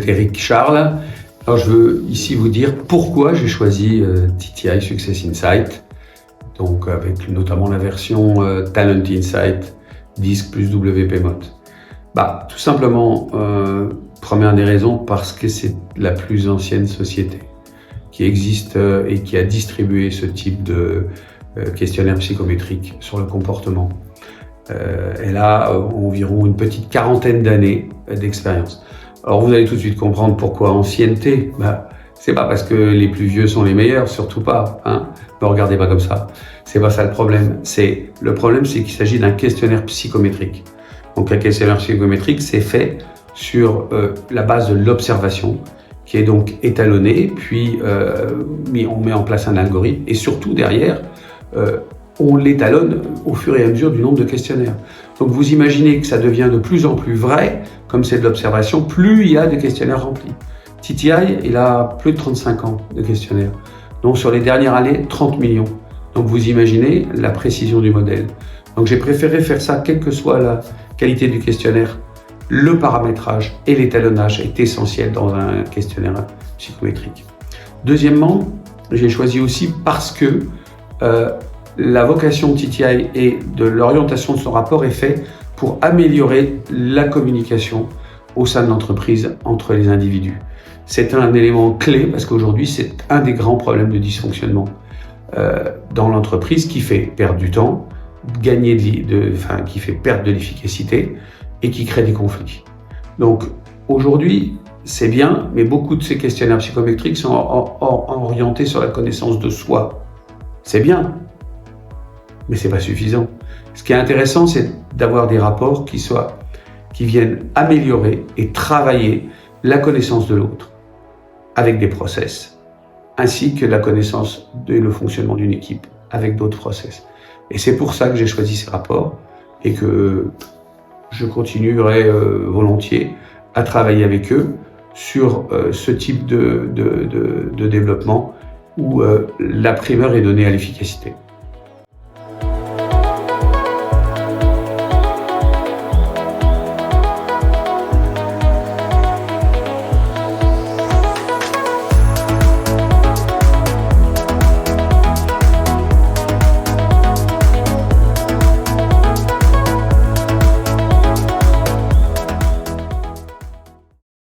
c'est Eric Charles. Alors, je veux ici vous dire pourquoi j'ai choisi TTI Success Insight, donc avec notamment la version Talent Insight 10 plus WPMOT. Tout simplement, première des raisons, parce que c'est la plus ancienne société qui existe et qui a distribué ce type de questionnaire psychométrique sur le comportement. Elle a environ une petite quarantaine d'années d'expérience. Alors vous allez tout de suite comprendre pourquoi ancienneté. C'est pas parce que les plus vieux sont les meilleurs, surtout pas. Ne regardez pas comme ça. C'est pas ça le problème. Le problème, c'est qu'il s'agit d'un questionnaire psychométrique. Donc un questionnaire psychométrique, c'est fait sur la base de l'observation, qui est donc étalonnée, puis on met en place un algorithme, et surtout derrière, on l'étalonne au fur et à mesure du nombre de questionnaires. Donc vous imaginez que ça devient de plus en plus vrai, comme c'est de l'observation, plus il y a de questionnaires remplis. TTI, il a plus de 35 ans de questionnaires. Donc sur les dernières années, 30 millions. Donc vous imaginez la précision du modèle. Donc j'ai préféré faire ça, quelle que soit la qualité du questionnaire. Le paramétrage et l'étalonnage est essentiel dans un questionnaire psychométrique. Deuxièmement, j'ai choisi aussi parce que la vocation de TTI et de l'orientation de son rapport est faite pour améliorer la communication au sein de l'entreprise entre les individus. C'est un élément clé parce qu'aujourd'hui, c'est un des grands problèmes de dysfonctionnement dans l'entreprise qui fait perdre du temps, qui fait perdre de l'efficacité et qui crée des conflits. Donc aujourd'hui, c'est bien, mais beaucoup de ces questionnaires psychométriques sont orientés sur la connaissance de soi. C'est bien, mais c'est pas suffisant. Ce qui est intéressant, c'est d'avoir des rapports qui viennent améliorer et travailler la connaissance de l'autre avec des process, ainsi que la connaissance et le fonctionnement d'une équipe avec d'autres process. Et c'est pour ça que j'ai choisi ces rapports et que je continuerai volontiers à travailler avec eux sur ce type de développement où la primeur est donnée à l'efficacité.